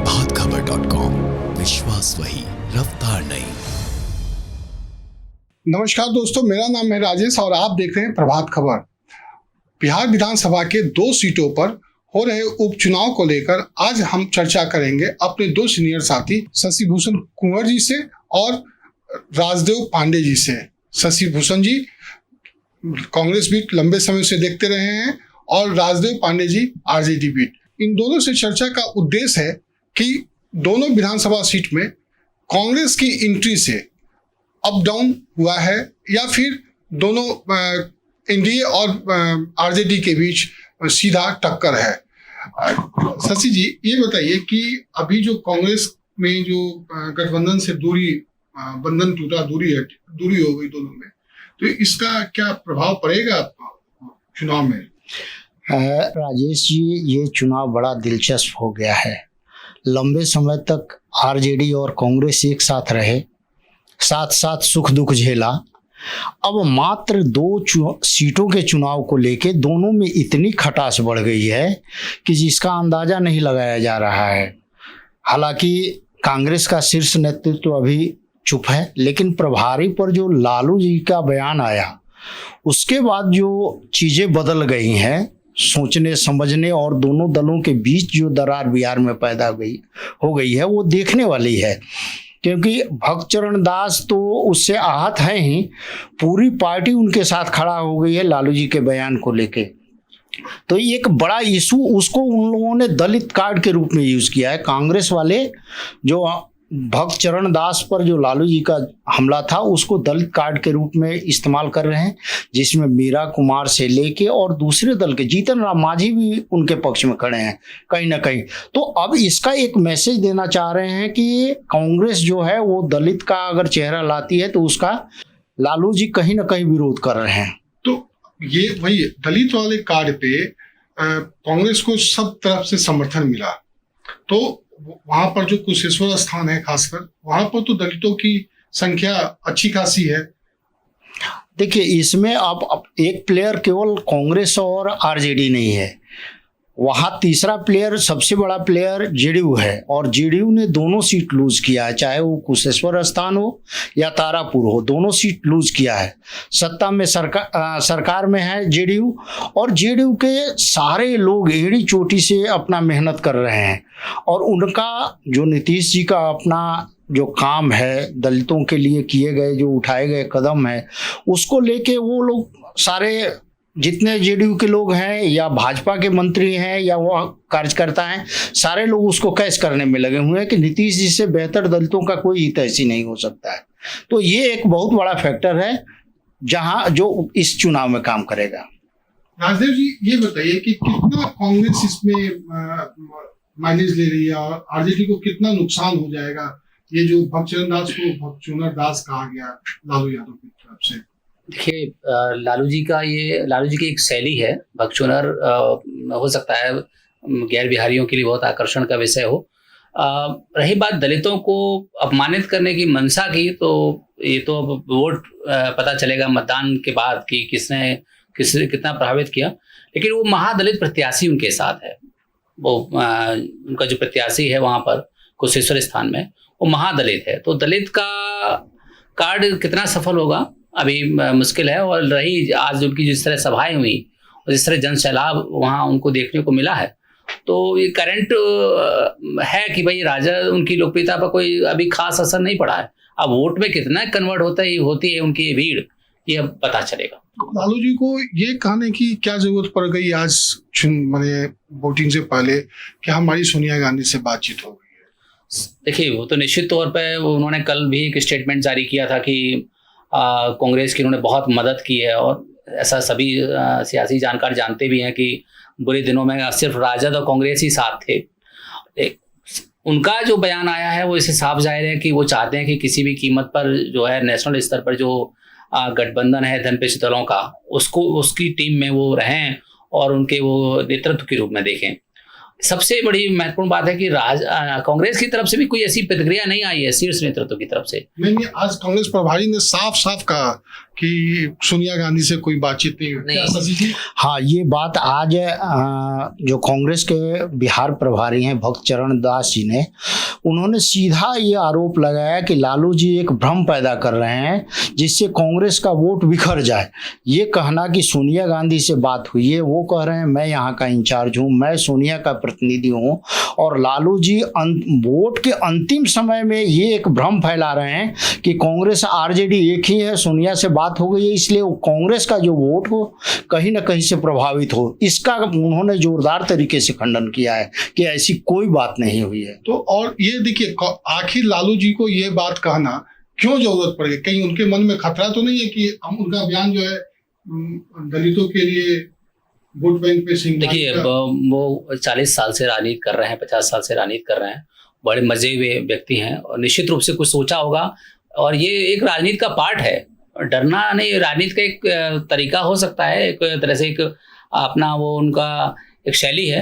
प्रभातखबर.com, विश्वास वही, रफ्तार नहीं। नमस्कार दोस्तों, मेरा नाम है राजेश और आप देख रहे हैं प्रभात खबर। बिहार विधानसभा के 2 सीटों पर हो रहे उपचुनाव को लेकर आज हम चर्चा करेंगे अपने 2 सीनियर साथी शशि भूषण कुंवर जी से और राजदेव पांडे जी से। शशि भूषण जी कांग्रेस बीट लंबे समय से देखते रहे हैं और राजदेव पांडे जी आरजेडी बीट। इन दोनों से चर्चा का उद्देश्य है कि दोनों विधानसभा सीट में कांग्रेस की एंट्री से अप डाउन हुआ है या फिर दोनों एनडीए और आरजेडी के बीच सीधा टक्कर है। शशि जी, ये बताइए कि अभी जो कांग्रेस में जो गठबंधन से बंधन टूटा, दूरी हो गई दोनों में, तो इसका क्या प्रभाव पड़ेगा चुनाव में? राजेश जी, ये चुनाव बड़ा दिलचस्प हो गया है। लंबे समय तक आरजेडी और कांग्रेस एक साथ रहे, साथ साथ सुख दुख झेला। अब मात्र 2 सीटों के चुनाव को लेके दोनों में इतनी खटास बढ़ गई है कि जिसका अंदाजा नहीं लगाया जा रहा है। हालांकि कांग्रेस का शीर्ष नेतृत्व तो अभी चुप है, लेकिन प्रभारी पर जो लालू जी का बयान आया उसके बाद जो चीज़ें बदल गई हैं, सोचने समझने और दोनों दलों के बीच जो दरार बिहार में पैदा हो गई है वो देखने वाली है। क्योंकि भक्तचरण दास तो उससे आहत हैं ही, पूरी पार्टी उनके साथ खड़ा हो गई है लालू जी के बयान को लेके। तो एक बड़ा इशू उसको उन लोगों ने दलित कार्ड के रूप में यूज़ किया है। कांग्रेस वाले जो भक्तचरण दास पर जो लालू जी का हमला था उसको दलित कार्ड के रूप में इस्तेमाल कर रहे हैं, जिसमें मीरा कुमार से लेके और दूसरे दल के जीतन राम मांझी भी उनके पक्ष में खड़े हैं कहीं ना कहीं। तो अब इसका एक मैसेज देना चाह रहे हैं कि कांग्रेस जो है वो दलित का अगर चेहरा लाती है तो उसका लालू जी कहीं ना कहीं विरोध कर रहे हैं। तो ये वही दलित वाले कार्ड पे कांग्रेस को सब तरफ से समर्थन मिला, तो वहां पर जो कुशेश्वर स्थान है खासकर, वहां पर तो दलितों की संख्या अच्छी खासी है। देखिए, इसमें अब एक प्लेयर केवल कांग्रेस और आरजेडी नहीं है, वहाँ तीसरा प्लेयर, सबसे बड़ा प्लेयर जेडीयू है और जेडीयू ने दोनों सीट लूज किया है, चाहे वो कुशेश्वर स्थान हो या तारापुर हो, दोनों सीट लूज किया है। सत्ता में सरकार में है जेडीयू और जेडीयू के सारे लोग एड़ी चोटी से अपना मेहनत कर रहे हैं और उनका जो नीतीश जी का अपना जो काम है, दलितों के लिए किए गए जो उठाए गए कदम है, उसको लेके वो लोग सारे जितने जेडीयू के लोग हैं या भाजपा के मंत्री हैं या वो कार्यकर्ता हैं, सारे लोग उसको कैश करने में लगे हुए हैं कि नीतीश जी से बेहतर दलितों का कोई हितैषी नहीं हो सकता है। तो ये एक बहुत बड़ा फैक्टर है जहां जो इस चुनाव में काम करेगा। राजदेव जी, ये बताइए कि कितना कांग्रेस इसमें माइलेज ले रही है और आरजेडी को कितना नुकसान हो जाएगा, ये जो भक्तचरण दास को भक्तचूनर दास कहा गया लालू यादव की तरफ से? देखिए, लालू जी की एक शैली है। भक्तचूनर हो सकता है गैर बिहारियों के लिए बहुत आकर्षण का विषय हो। रही बात दलितों को अपमानित करने की मंशा की, तो ये तो अब वोट पता चलेगा मतदान के बाद कि किसने कितना प्रभावित किया। लेकिन वो महादलित प्रत्याशी उनके साथ है, वो उनका जो प्रत्याशी है वहाँ पर कुशेश्वर स्थान में, वो महादलित है। तो दलित का कार्ड कितना सफल होगा अभी मुश्किल है। और रही आज उनकी जिस तरह सभाएं हुई और जिस तरह जन सैलाब वहाँ उनको देखने को मिला है, तो ये करंट है कि भाई राजा उनकी लोकप्रियता पर कोई अभी खास असर नहीं पड़ा है। अब वोट में कितना कन्वर्ट होती है उनकी भीड़, ये अब पता चलेगा। लालू जी को ये कहने की क्या जरूरत पड़ गई आज मैंने वोटिंग से पहले कि हमारी सोनिया गांधी से बातचीत हो गई है? देखिए, वो तो निश्चित तौर पर उन्होंने कल भी एक स्टेटमेंट जारी किया था कि कांग्रेस की उन्होंने बहुत मदद की है और ऐसा सभी सियासी जानकार जानते भी हैं कि बुरे दिनों में सिर्फ राजद और कांग्रेस ही साथ थे। उनका जो बयान आया है वो इससे साफ जाहिर है कि वो चाहते हैं कि किसी भी कीमत पर जो है नेशनल स्तर पर जो गठबंधन है धनपेशी दलों का, उसकी टीम में वो रहें और उनके वो नेतृत्व के रूप में देखें। सबसे बड़ी महत्वपूर्ण बात है कि कांग्रेस की तरफ से भी कोई ऐसी प्रतिक्रिया नहीं आई है शीर्ष नेतृत्व की तरफ से। नहीं, आज कांग्रेस प्रभारी ने साफ साफ कहा कि सोनिया गांधी से कोई बातचीत नहीं हुई। क्या शशि जी? हाँ, ये बात आज जो कांग्रेस के बिहार प्रभारी हैं भक्त चरण दास जी ने, उन्होंने सीधा ये आरोप लगाया कि लालू जी एक भ्रम पैदा कर रहे हैं जिससे कांग्रेस का वोट बिखर जाए। ये कहना कि सोनिया गांधी से बात हुई है, वो कह रहे हैं मैं यहाँ का इंचार्ज हूँ, मैं सोनिया का प्रतिनिधि हूँ, और लालू जी वोट के अंतिम समय में ये एक भ्रम फैला रहे हैं कि कांग्रेस आरजेडी एक ही है, सोनिया से बात हो गई है, इसलिए कांग्रेस का जो वोट हो कहीं ना कहीं से प्रभावित हो। इसका उन्होंने जोरदार तरीके से खंडन किया है कि ऐसी कोई बात नहीं हुई है। तो और ये देखिए, आखिर लालू जी को ये बात कहना क्यों जरूरत पड़ गई? कहीं उनके मन में खतरा तो नहीं है कि हम उनका बयान जो है दलितों के लिए वोट बैंक पे सिंह? देखिए, वो 40 साल से राजनीति कर रहे हैं, 50 साल से राजनीति कर रहे हैं, बड़े मजे हुए व्यक्ति हैं और निश्चित रूप से कुछ सोचा होगा। और ये एक राजनीति का पार्ट है, डरना नहीं, राजनीति का एक तरीका हो सकता है, एक तरह से एक अपना वो उनका एक शैली है।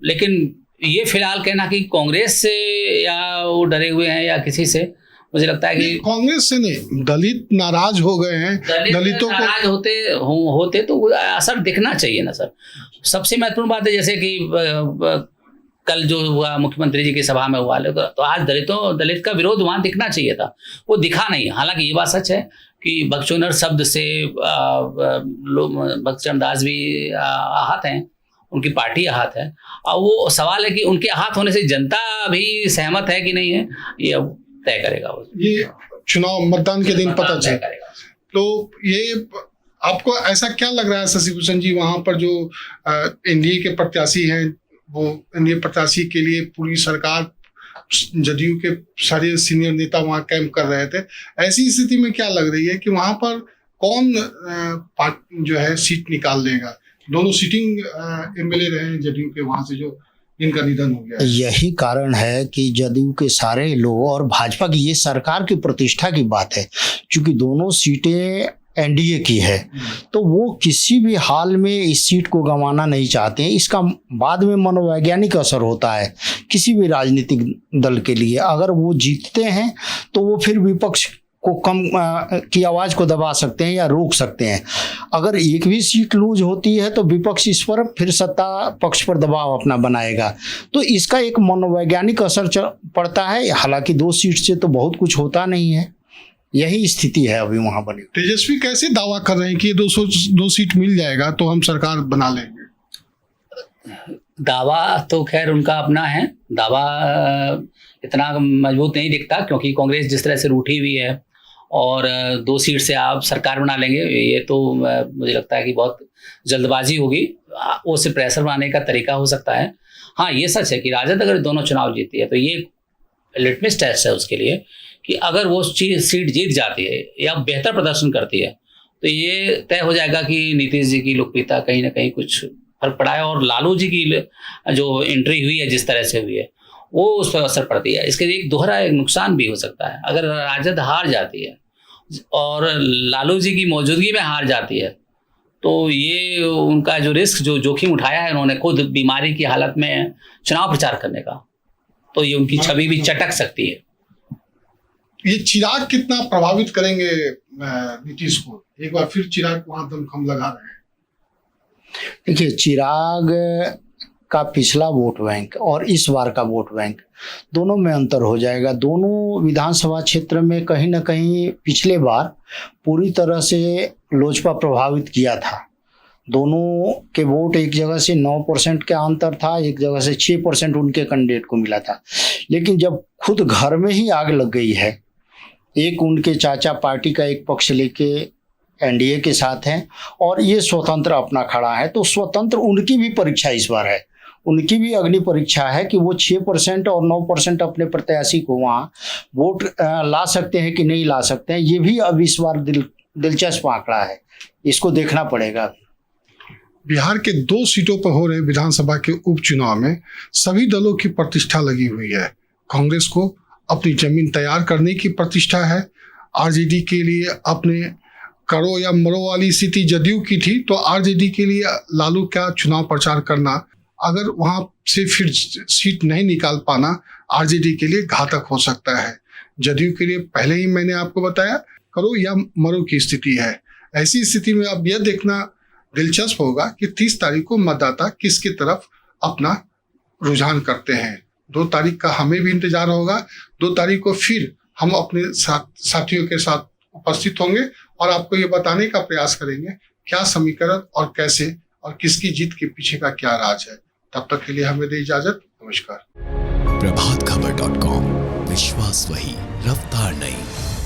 लेकिन ये फिलहाल कहना कि कांग्रेस से या वो डरे हुए हैं या किसी से, मुझे लगता है कि कांग्रेस से नहीं, दलित नाराज हो गए हैं। दलितों को नाराज होते तो असर दिखना चाहिए ना सर। सबसे महत्वपूर्ण बात है जैसे कि कल जो हुआ मुख्यमंत्री जी की सभा में हुआ, तो आज दलित का विरोध वहां दिखना चाहिए था, वो दिखा नहीं। हालांकि ये बात सच है कि बकचोदर शब्द से भक्त चरण दास भी आहत हैं, उनकी पार्टी आहत है। और वो सवाल है कि उनके आहत होने से जनता भी सहमत है कि नहीं है, ये अब तय करेगा। ये चुनाव मतदान के दिन पता चलेगा। तो ये आपको ऐसा क्या लग रहा है शशि भूषण जी, वहां पर जो एनडीए के प्रत्याशी हैं, वो एनडीए प्रत्याशी के लिए पूरी सरकार, जदयू के सारे सीनियर नेता वहां कैंप कर रहे थे, ऐसी स्थिति में क्या लग रही है कि वहां पर कौन जो है सीट निकाल देगा? दोनों सिटिंग एमएलए रहे हैं जदयू के वहां से, जो इनका निधन हो गया। यही कारण है कि जदयू के सारे लोग और भाजपा की, ये सरकार की प्रतिष्ठा की बात है, क्योंकि दोनों सीटें एनडीए की है, तो वो किसी भी हाल में इस सीट को गंवाना नहीं चाहते हैं। इसका बाद में मनोवैज्ञानिक असर होता है किसी भी राजनीतिक दल के लिए। अगर वो जीतते हैं तो वो फिर विपक्ष को कम की आवाज को दबा सकते हैं या रोक सकते हैं। अगर एक भी सीट लूज होती है तो विपक्ष इस पर फिर सत्ता पक्ष पर दबाव अपना बनाएगा, तो इसका एक मनोवैज्ञानिक असर पड़ता है। हालांकि 2 सीट से तो बहुत कुछ होता नहीं है, यही स्थिति है अभी वहां बनी। तेजस्वी कैसे दावा कर रहे हैं कि 2 सीट मिल जाएगा तो हम सरकार बना लेंगे? दावा तो खैर उनका अपना है, दावा इतना मजबूत नहीं दिखता, क्योंकि कांग्रेस जिस तरह से रूठी हुई है और 2 सीट से आप सरकार बना लेंगे, ये तो मुझे लगता है कि बहुत जल्दबाजी होगी, उससे प्रेशर बनाने का तरीका हो सकता है। हाँ, ये सच है कि राजद अगर दोनों चुनाव जीती है तो ये लिटमस टेस्ट है उसके लिए कि अगर वो सीट जीत जाती है या बेहतर प्रदर्शन करती है तो ये तय हो जाएगा कि नीतीश जी की लोकप्रियता कहीं ना कहीं कुछ फर्क पड़ा है, और लालू जी की जो एंट्री हुई है जिस तरह से हुई है वो उस पर असर पड़ती है। इसके एक दोहरा एक नुकसान भी हो सकता है, अगर राजद हार जाती है और लालू जी की मौजूदगी में हार जाती है तो ये उनका जो रिस्क, जो जोखिम उठाया है उन्होंने खुद बीमारी की हालत में चुनाव प्रचार करने का, तो ये उनकी छवि भी चटक सकती है। ये चिराग कितना प्रभावित करेंगे नीतीश को? एक बार फिर चिराग वहां दमखम लगा रहे हैं। देखिए, चिराग का पिछला वोट बैंक और इस बार का वोट बैंक दोनों में अंतर हो जाएगा। दोनों विधानसभा क्षेत्र में कहीं ना कहीं पिछले बार पूरी तरह से लोजपा प्रभावित किया था। दोनों के वोट एक जगह से 9% का अंतर था, एक जगह से 6% उनके कैंडिडेट को मिला था। लेकिन जब खुद घर में ही आग लग गई है, एक उनके चाचा पार्टी का एक पक्ष लेके एनडीए के साथ हैं और ये स्वतंत्र अपना खड़ा है, तो स्वतंत्र उनकी भी परीक्षा इस बार है, उनकी भी अग्नि परीक्षा है कि वो 6% और 9% अपने प्रत्याशी को वहाँ वोट ला सकते हैं कि नहीं ला सकते हैं। ये भी अब इस बार दिलचस्प आंकड़ा है, इसको देखना पड़ेगा। बिहार के 2 सीटों पर हो रहे विधानसभा के उपचुनाव में सभी दलों की प्रतिष्ठा लगी हुई है। कांग्रेस को अपनी जमीन तैयार करने की प्रतिष्ठा है, आरजेडी के लिए अपने करो या मरो वाली स्थिति जदयू की थी, तो आरजेडी के लिए लालू का चुनाव प्रचार करना अगर वहां से फिर सीट नहीं निकाल पाना आरजेडी के लिए घातक हो सकता है। जदयू के लिए पहले ही मैंने आपको बताया, करो या मरो की स्थिति है। ऐसी स्थिति में अब यह देखना दिलचस्प होगा कि 30 तारीख को मतदाता किसकी तरफ अपना रुझान करते हैं। 2 तारीख का हमें भी इंतजार होगा। 2 तारीख को फिर हम अपने साथियों के साथ उपस्थित होंगे और आपको ये बताने का प्रयास करेंगे क्या समीकरण और कैसे और किसकी जीत के पीछे का क्या राज है। तब तक के लिए हमें दे इजाजत। नमस्कार। प्रभातखबर.com, विश्वास वही, रफ्तार नहीं।